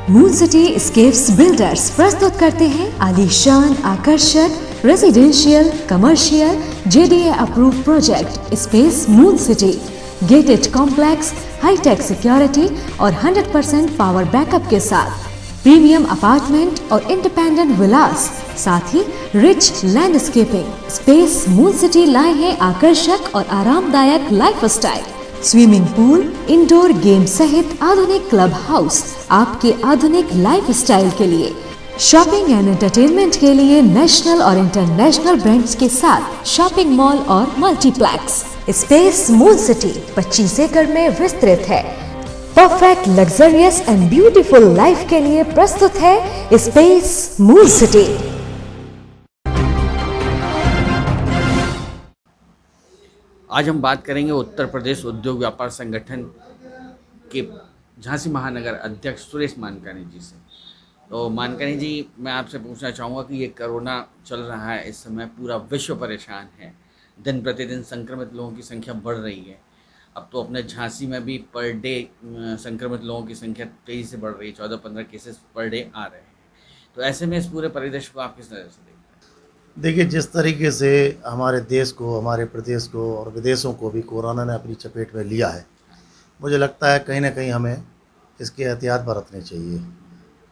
Moon city escapes builders प्रस्तुत करते हैं आलीशान आकर्षक residential commercial JDA approve project Space Moon City. Gated complex, hi-tech security और 100% पावर बैकअप के साथ प्रीमियम अपार्टमेंट और इंडिपेंडेंट विलास, साथ ही rich landscaping. Space Moon City लाए हैं आकर्षक और आरामदायक lifestyle, swimming pool, indoor game सहित आधुनिक क्लब हाउस आपके आधुनिक लाइफस्टाइल के लिए। शॉपिंग एंड एंटरटेनमेंट के लिए नेशनल और इंटरनेशनल ब्रांड्स के साथ शॉपिंग मॉल और मल्टीप्लेक्स। स्पेस मून सिटी 25 एकड़ में विस्तृत है। Perfect luxurious and beautiful life के लिए प्रस्तुत है स्पेस मून सिटी। आज हम बात करेंगे उत्तर प्रदेश उद्योग व्यापार संगठन के झांसी महानगर अध्यक्ष सुरेश मानकानी जी से। तो मानकानी जी, मैं आपसे पूछना चाहूँगा कि ये कोरोना चल रहा है, इस समय पूरा विश्व परेशान है, दिन प्रतिदिन संक्रमित लोगों की संख्या बढ़ रही है। अब तो अपने झांसी में भी पर डे संक्रमित लोगों की संख्या तेज़ी से बढ़ रही है, 14-15 केसेस पर डे आ रहे हैं। तो ऐसे में इस पूरे परिदृश्य को आप किस नज़र से देखते हैं? देखिए, जिस तरीके से हमारे देश को, हमारे प्रदेश को और विदेशों को भी कोरोना ने अपनी चपेट में लिया है, मुझे लगता है कहीं ना कहीं हमें इसके एहतियात बरतने चाहिए,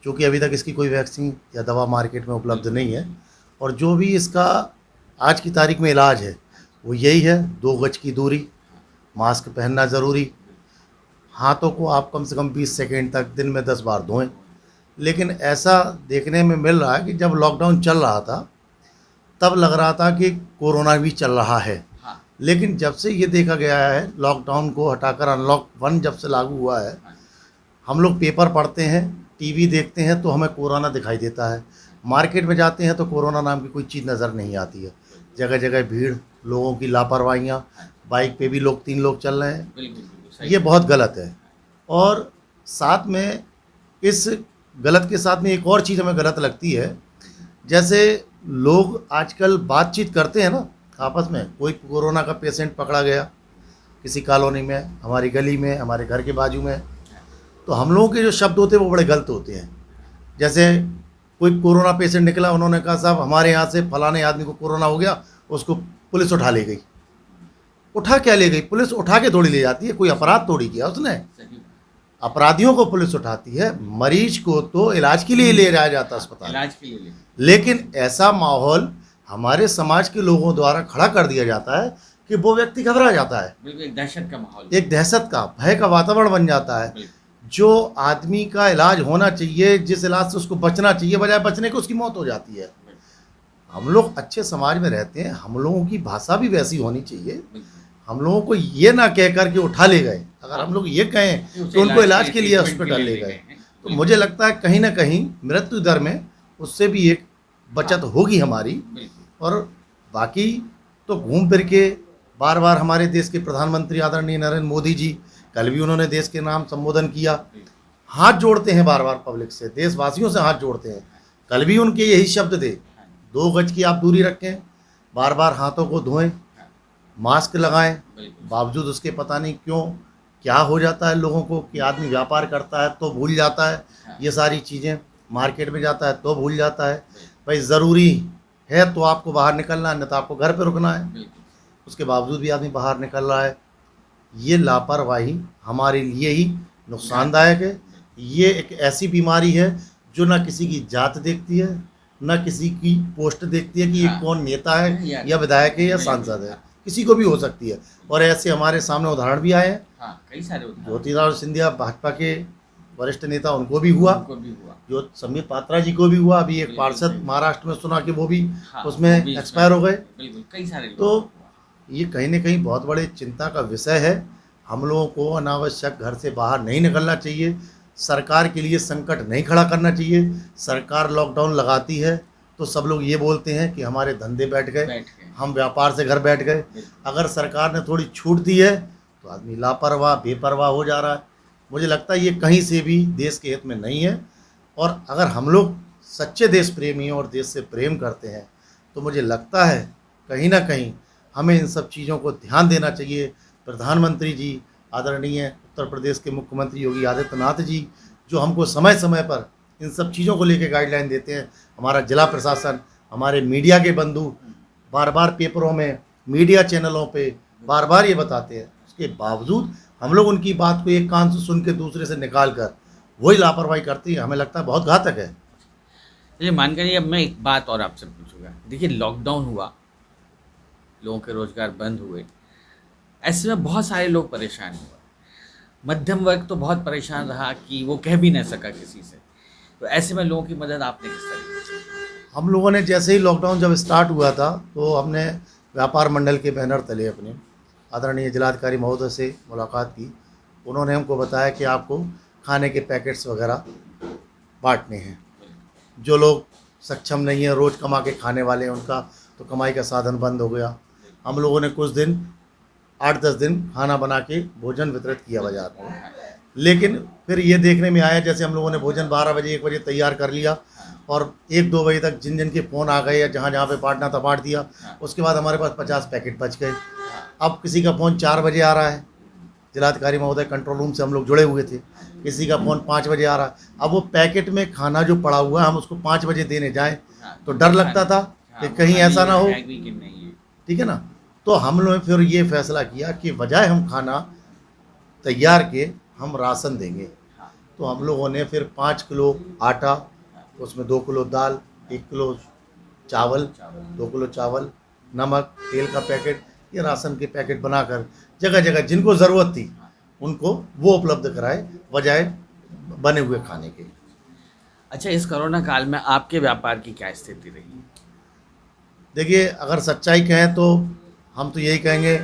क्योंकि अभी तक इसकी कोई वैक्सीन या दवा मार्केट में उपलब्ध नहीं है। और जो भी इसका आज की तारीख में इलाज है वो यही है, 2 गज की दूरी, मास्क पहनना ज़रूरी, हाथों को आप कम से कम 20 सेकेंड तक दिन में 10 बार धोएं। लेकिन ऐसा देखने में मिल रहा है कि जब लॉकडाउन चल रहा था तब लग रहा था कि कोरोना भी चल रहा है, लेकिन जब से ये देखा गया है, लॉकडाउन को हटाकर अनलॉक 1 जब से लागू हुआ है, हम लोग पेपर पढ़ते हैं, टीवी देखते हैं तो हमें कोरोना दिखाई देता है। मार्केट में जाते हैं तो कोरोना नाम की कोई चीज़ नज़र नहीं आती है। जगह जगह भीड़, लोगों की लापरवाहियाँ, बाइक पे भी 3 लोग चल रहे हैं, ये बहुत गलत है। और साथ में इस गलत के साथ में एक और चीज़ हमें गलत लगती है, जैसे लोग आजकल बातचीत करते हैं ना आपस में, कोई कोरोना का पेशेंट पकड़ा गया किसी कॉलोनी में, हमारी गली में, हमारे घर के बाजू में, तो हम लोगों के जो शब्द होते हैं वो बड़े गलत होते हैं। जैसे कोई कोरोना पेशेंट निकला, उन्होंने कहा साहब हमारे यहाँ से फलाने आदमी को कोरोना हो गया, उसको पुलिस उठा ले गई। उठा क्या ले गई? पुलिस उठा के थोड़ी ले जाती है, कोई अपराध थोड़ी किया उसने। अपराधियों को पुलिस उठाती है, मरीज को तो इलाज के लिए ले जाया जाता है अस्पताल, इलाज के लिए। लेकिन ऐसा माहौल हमारे समाज के लोगों द्वारा खड़ा कर दिया जाता है कि वो व्यक्ति घबरा जाता है, एक दहशत का माहौल, एक दहशत का, भय का वातावरण बन जाता है। जो आदमी का इलाज होना चाहिए, जिस इलाज से उसको बचना चाहिए, बजाय बचने को उसकी मौत हो जाती है। हम लोग अच्छे समाज में रहते हैं, हम लोगों की भाषा भी वैसी होनी चाहिए। हम लोगों को ये ना कह कर के उठा ले गए, अगर हम लोग ये कहें तो उनको इलाज के लिए हॉस्पिटल ले गए, तो मुझे लगता है कहीं ना कहीं मृत्यु दर में उससे भी एक बचत होगी हमारी। और बाकी तो घूम फिर के बार बार हमारे देश के प्रधानमंत्री आदरणीय नरेंद्र मोदी जी, कल भी उन्होंने देश के नाम संबोधन किया, हाथ जोड़ते हैं बार बार पब्लिक से, देशवासियों से हाथ जोड़ते हैं। कल भी उनके यही शब्द थे, 2 गज की आप दूरी रखें, बार बार हाथों को धोएं, मास्क लगाएं। बावजूद उसके पता नहीं क्यों क्या हो जाता है लोगों को कि आदमी व्यापार करता है तो भूल जाता है ये सारी चीज़ें, मार्केट में जाता है तो भूल जाता है। भाई ज़रूरी है तो आपको बाहर निकलना है, नहीं तो आपको घर पे रुकना है। उसके बावजूद भी आदमी बाहर निकल रहा है। ये लापरवाही हमारे लिए ही नुकसानदायक है। ये एक ऐसी बीमारी है जो ना किसी की जात देखती है, ना किसी की पोस्ट देखती है कि ये कौन नेता है या विधायक है या सांसद है, किसी को भी हो सकती है। और ऐसे हमारे सामने उदाहरण भी आए हैं, कई सारे उदाहरण। ज्योतिरादित्य सिंधिया भाजपा के वरिष्ठ नेता, उनको भी हुआ, जो संबित पात्रा जी को भी हुआ। अभी एक पार्षद महाराष्ट्र में सुना कि वो भी उसमें एक्सपायर हो गए। कई सारे। तो ये कहीं ना कहीं बहुत बड़े चिंता का विषय है। हम लोगों को अनावश्यक घर से बाहर नहीं निकलना चाहिए, सरकार के लिए संकट नहीं खड़ा करना चाहिए। सरकार लॉकडाउन लगाती है तो सब लोग ये बोलते हैं कि हमारे धंधे बैठ गए, हम व्यापार से घर बैठ गए। अगर सरकार ने थोड़ी छूट दी है तो आदमी लापरवाह, बेपरवाह हो जा रहा है। मुझे लगता है ये कहीं से भी देश के हित में नहीं है। और अगर हम लोग सच्चे देश प्रेमी और देश से प्रेम करते हैं तो मुझे लगता है कहीं ना कहीं हमें इन सब चीज़ों को ध्यान देना चाहिए। प्रधानमंत्री जी, आदरणीय उत्तर प्रदेश के मुख्यमंत्री योगी आदित्यनाथ जी जो हमको समय समय पर इन सब चीज़ों को लेकर गाइडलाइन देते हैं। हमारा जिला प्रशासन, हमारे मीडिया के बंधु बार बार पेपरों में, मीडिया चैनलों पे बार बार ये बताते हैं, उसके बावजूद हम लोग उनकी बात को एक कान से सुन के दूसरे से निकाल कर वही लापरवाही करती है। हमें लगता है बहुत घातक है। चलिए मान करिए, अब मैं एक बात और आपसे पूछूंगा। देखिए लॉकडाउन हुआ, लोगों के रोजगार बंद हुए, ऐसे में बहुत सारे लोग परेशान हुए। मध्यम वर्ग तो बहुत परेशान रहा कि वो कह भी नहीं सका किसी से। तो ऐसे में लोगों की मदद आपने किस तरह की? हम लोगों ने जैसे ही लॉकडाउन जब स्टार्ट हुआ था तो हमने व्यापार मंडल के बैनर तले अपने आदरणीय जिलाधिकारी महोदय से मुलाकात की। उन्होंने हमको बताया कि आपको खाने के पैकेट्स वगैरह बांटने हैं। जो लोग सक्षम नहीं है, रोज़ कमा के खाने वाले हैं, उनका तो कमाई का साधन बंद हो गया। हम लोगों ने कुछ दिन 8-10 दिन खाना बना के भोजन वितरित किया बाजार में। लेकिन फिर ये देखने में आया, जैसे हम लोगों ने भोजन 12 बजे 1 बजे तैयार कर लिया और 1-2 बजे तक जिन जिन के फ़ोन आ गए या जहाँ जहाँ पे बांटना था बांट दिया। उसके बाद हमारे पास 50 पैकेट बच गए। अब किसी का फ़ोन 4 बजे आ रहा है, जिलाधिकारी महोदय कंट्रोल रूम से हम लोग जुड़े हुए थे, किसी का फ़ोन 5 बजे आ रहा है। अब वो पैकेट में खाना जो पड़ा हुआ है हम उसको 5 बजे देने जाएँ तो डर लगता था कि कहीं ऐसा ना हो, ठीक है ना। तो हम लोगों ने फिर ये फैसला किया कि बजाय हम खाना तैयार के हम राशन देंगे। तो हम लोगों ने फिर 5 किलो आटा, उसमें 2 किलो दाल, 1 किलो चावल, 2 किलो चावल, नमक, तेल का पैकेट, ये राशन के पैकेट बनाकर जगह जगह जिनको ज़रूरत थी उनको वो उपलब्ध कराए, बजाय बने हुए खाने के। अच्छा, इस कोरोना काल में आपके व्यापार की क्या स्थिति रही? देखिए, अगर सच्चाई कहें तो हम तो यही कहेंगे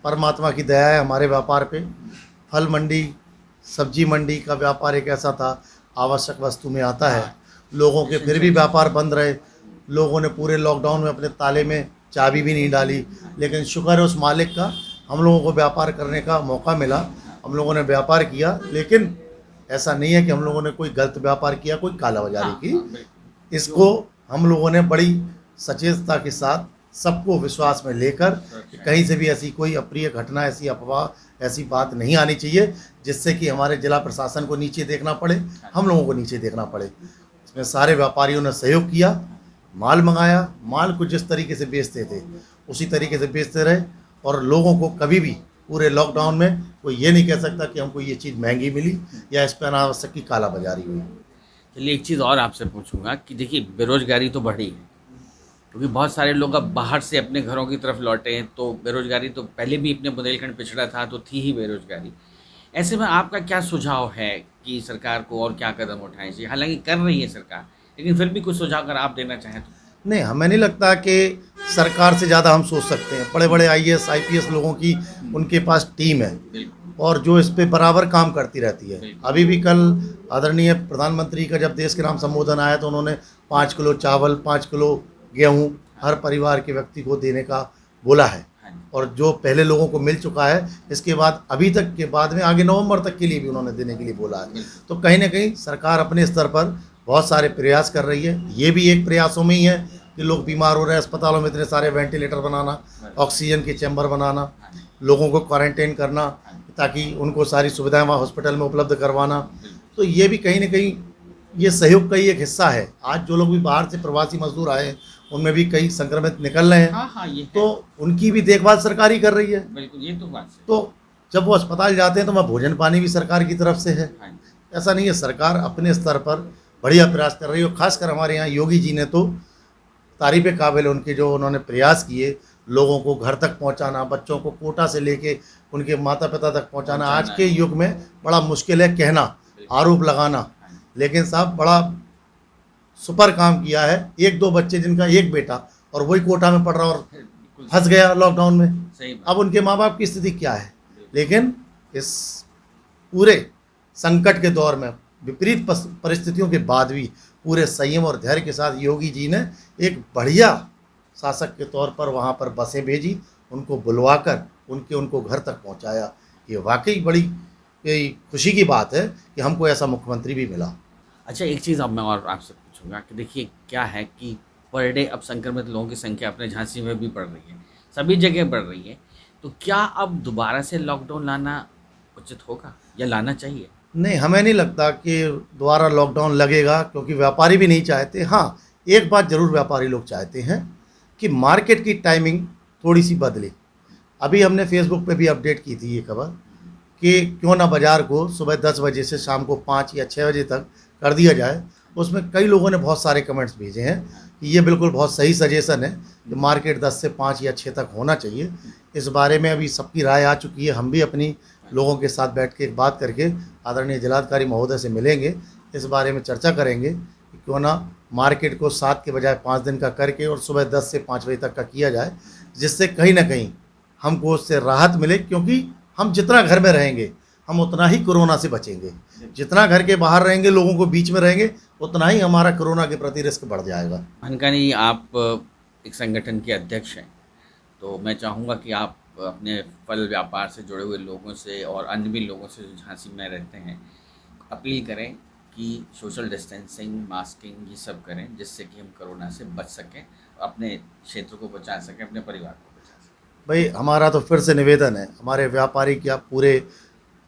परमात्मा की दया है हमारे व्यापार पे। फल मंडी, सब्जी मंडी का व्यापार एक ऐसा था, आवश्यक वस्तु में आता है, लोगों के फिर भी व्यापार बंद रहे। लोगों ने पूरे लॉकडाउन में अपने ताले में चाबी भी नहीं डाली, लेकिन शुक्र है उस मालिक का, हम लोगों को व्यापार करने का मौका मिला, हम लोगों ने व्यापार किया। लेकिन ऐसा नहीं है कि हम लोगों ने कोई गलत व्यापार किया, कोई कालाबाजारी की। इसको हम लोगों ने बड़ी सचेतता के साथ सबको विश्वास में लेकर कहीं से भी ऐसी कोई अप्रिय घटना, ऐसी अफवाह, ऐसी बात नहीं आनी चाहिए जिससे कि हमारे जिला प्रशासन को नीचे देखना पड़े, हम लोगों को नीचे देखना पड़े। इसमें सारे व्यापारियों ने सहयोग किया, माल मंगाया, माल को जिस तरीके से बेचते थे उसी तरीके से बेचते रहे। और लोगों को कभी भी पूरे लॉकडाउन में कोई ये नहीं कह सकता कि हमको ये चीज़ महंगी मिली या इस पर अनावश्यक की कालाबाजारी हुई। चलिए एक चीज़ और आपसे पूछूंगा कि देखिए बेरोजगारी तो बढ़ी है, क्योंकि बहुत सारे लोग अब बाहर से अपने घरों की तरफ लौटे हैं। तो बेरोजगारी तो पहले भी अपने बुंदेलखंड पिछड़ा था तो थी ही बेरोजगारी। ऐसे में आपका क्या सुझाव है कि सरकार को और क्या कदम उठाने चाहिए? हालांकि कर रही है सरकार, लेकिन फिर भी कुछ सुझाव अगर आप देना चाहें तो। नहीं, हमें नहीं लगता कि सरकार से ज़्यादा हम सोच सकते हैं। बड़े बड़े IAS IPS लोगों की उनके पास टीम है और जो इस पे बराबर काम करती रहती है। अभी भी कल आदरणीय प्रधानमंत्री का जब देश के नाम संबोधन आया तो उन्होंने 5 किलो चावल, 5 किलो गेहूँ हर परिवार के व्यक्ति को देने का बोला है। और जो पहले लोगों को मिल चुका है, इसके बाद अभी तक के बाद में आगे नवंबर तक के लिए भी उन्होंने देने के लिए बोला है। तो कहीं ना कहीं सरकार अपने स्तर पर बहुत सारे प्रयास कर रही है। ये भी एक प्रयासों में ही है कि लोग बीमार हो रहे हैं, अस्पतालों में इतने सारे वेंटिलेटर बनाना, ऑक्सीजन के चैम्बर बनाना, लोगों को क्वारंटाइन करना ताकि उनको सारी सुविधाएं वहाँ हॉस्पिटल में उपलब्ध करवाना। तो ये भी कहीं ना कहीं ये सहयोग का ही एक हिस्सा है। आज जो लोग भी बाहर से प्रवासी मजदूर आए हैं उनमें भी कई संक्रमित निकल रहे हैं, ये तो उनकी भी देखभाल सरकार ही कर रही है। बिल्कुल, ये तो बात है। तो जब वो अस्पताल जाते हैं तो वहाँ भोजन पानी भी सरकार की तरफ से है। ऐसा नहीं है, सरकार अपने स्तर पर बढ़िया प्रयास कर रही है। खासकर हमारे यहाँ योगी जी ने तो तारीफ़ काबिल उनके जो उन्होंने प्रयास किए, लोगों को घर तक पहुँचाना, बच्चों को कोटा से लेके उनके माता पिता तक पहुँचाना। आज के युग में बड़ा मुश्किल है कहना, आरोप लगाना, लेकिन साहब बड़ा सुपर काम किया है। 1-2 बच्चे जिनका एक बेटा और वही कोटा में पढ़ रहा और फंस गया लॉकडाउन में। अब उनके माँ बाप की स्थिति क्या है? लेकिन इस पूरे संकट के दौर में विपरीत परिस्थितियों के बाद भी पूरे संयम और धैर्य के साथ योगी जी ने एक बढ़िया शासक के तौर पर वहाँ पर बसें भेजी, उनको बुलवाकर उनको घर तक पहुँचाया। ये वाकई बड़ी खुशी की बात है कि हमको ऐसा मुख्यमंत्री भी मिला। अच्छा, एक चीज़ अब मैं और आपसे पूछूंगा कि देखिए क्या है कि पर डे अब संक्रमित लोगों की संख्या अपने झांसी में भी बढ़ रही है, सभी जगह बढ़ रही है। तो क्या अब दोबारा से लॉकडाउन लाना उचित होगा या लाना चाहिए? नहीं, हमें नहीं लगता कि दोबारा लॉकडाउन लगेगा, क्योंकि व्यापारी भी नहीं चाहते। हाँ, एक बात ज़रूर व्यापारी लोग चाहते हैं कि मार्केट की टाइमिंग थोड़ी सी बदले। अभी हमने फेसबुक पे भी अपडेट की थी ये खबर कि क्यों ना बाज़ार को सुबह 10 बजे से शाम को 5 या 6 बजे तक कर दिया जाए। उसमें कई लोगों ने बहुत सारे कमेंट्स भेजे हैं कि ये बिल्कुल बहुत सही सजेशन है कि मार्केट 10 से 5 या 6 तक होना चाहिए। इस बारे में अभी सबकी राय आ चुकी है। हम भी अपनी लोगों के साथ बैठ के बात करके आदरणीय जिलाधिकारी महोदय से मिलेंगे, इस बारे में चर्चा करेंगे कि क्यों ना मार्केट को 7 के बजाय 5 दिन का करके और सुबह 10 से 5 बजे तक का किया जाए, जिससे कहीं ना कहीं हमको उससे राहत मिले। क्योंकि हम जितना घर में रहेंगे हम उतना ही कोरोना से बचेंगे, जितना घर के बाहर रहेंगे, लोगों को बीच में रहेंगे, उतना ही हमारा कोरोना के प्रति रिस्क बढ़ जाएगा। मानकानी, आप एक संगठन के अध्यक्ष हैं, तो मैं चाहूँगा कि आप अपने फल व्यापार से जुड़े हुए लोगों से और अन्य भी लोगों से जो झांसी में रहते हैं अपील करें कि सोशल डिस्टेंसिंग, मास्किंग ये सब करें, जिससे कि हम कोरोना से बच सकें, अपने क्षेत्र को बचा सकें, अपने परिवार को बचा सकें। भाई, हमारा तो फिर से निवेदन है, हमारे व्यापारी क्या पूरे,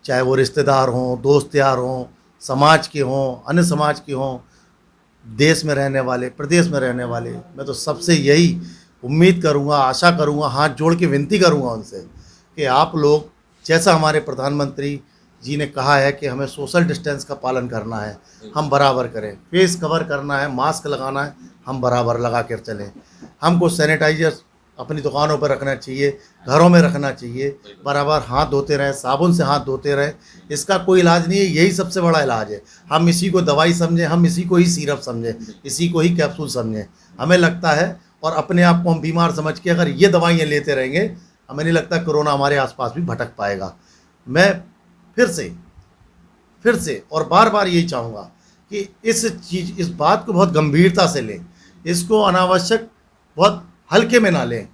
चाहे वो रिश्तेदार हों, दोस्त यार हों, समाज के हों, अन्य समाज के हों, देश में रहने वाले, प्रदेश में रहने वाले, मैं तो सबसे यही उम्मीद करूंगा, आशा करूंगा, हाथ जोड़ के विनती करूंगा उनसे कि आप लोग, जैसा हमारे प्रधानमंत्री जी ने कहा है कि हमें सोशल डिस्टेंस का पालन करना है, हम बराबर करें। फेस कवर करना है, मास्क लगाना है, हम बराबर लगा कर चलें। हमको सैनिटाइजर अपनी दुकानों पर रखना चाहिए, घरों में रखना चाहिए, बराबर हाथ धोते रहें, साबुन से हाथ धोते रहें। इसका कोई इलाज नहीं है, यही सबसे बड़ा इलाज है। हम इसी को दवाई समझें, हम इसी को ही सिरप समझें, इसी को ही कैप्सूल समझें। हमें लगता है, और अपने आप को हम बीमार समझ के अगर ये दवाइयाँ लेते रहेंगे, हमें नहीं लगता कोरोना हमारे आसपास भी भटक पाएगा। मैं फिर से और बार बार यही चाहूँगा कि इस बात को बहुत गंभीरता से लें, इसको अनावश्यक बहुत हल्के में ना लें,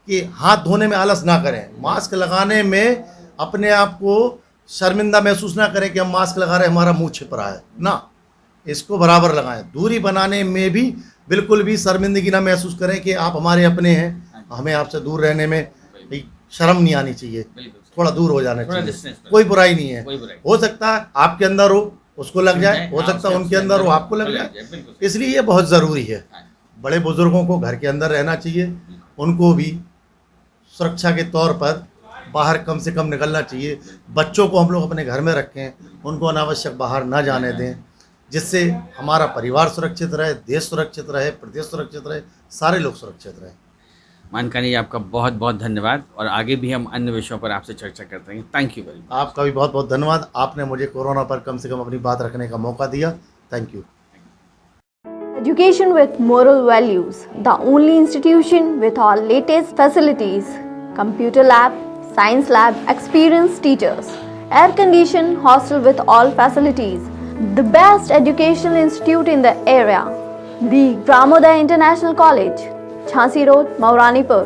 कि हाथ धोने में आलस ना करें, मास्क लगाने में अपने आप को शर्मिंदा महसूस ना करें कि हम मास्क लगा रहे हैं, हमारा मुंह छिप रहा है ना, इसको बराबर लगाएं। दूरी बनाने में भी बिल्कुल भी शर्मिंदगी ना महसूस करें कि आप हमारे अपने हैं, हमें आपसे दूर रहने में शर्म नहीं आनी चाहिए, थोड़ा दूर हो जाना चाहिए। कोई बुराई नहीं है, हो सकता है आपके अंदर हो उसको लग जाए, हो सकता है उनके अंदर हो आपको लग जाए, इसलिए ये बहुत ज़रूरी है। बड़े बुजुर्गों को घर के अंदर रहना चाहिए, उनको भी सुरक्षा के तौर पर बाहर कम से कम निकलना चाहिए। बच्चों को हम लोग अपने घर में रखें, उनको अनावश्यक बाहर ना जाने दें, जिससे हमारा परिवार सुरक्षित रहे, देश सुरक्षित रहे, प्रदेश सुरक्षित रहे, सारे लोग सुरक्षित रहे। मानकानी जी, आपका बहुत बहुत धन्यवाद, और आगे भी हम अन्य विषयों पर आपसे चर्चा करते हैं। Thank you very much. आपका भी बहुत बहुत धन्यवाद, आपने मुझे कोरोना पर कम से कम अपनी बात रखने का मौका दिया। Thank you. Education with moral values, the only institution with all latest facilities, computer lab, science lab, experienced teachers, air-conditioned hostel with all facilities, the best educational institute in the area, the Pramodaya International College, Jhansi Road, Mauranipur.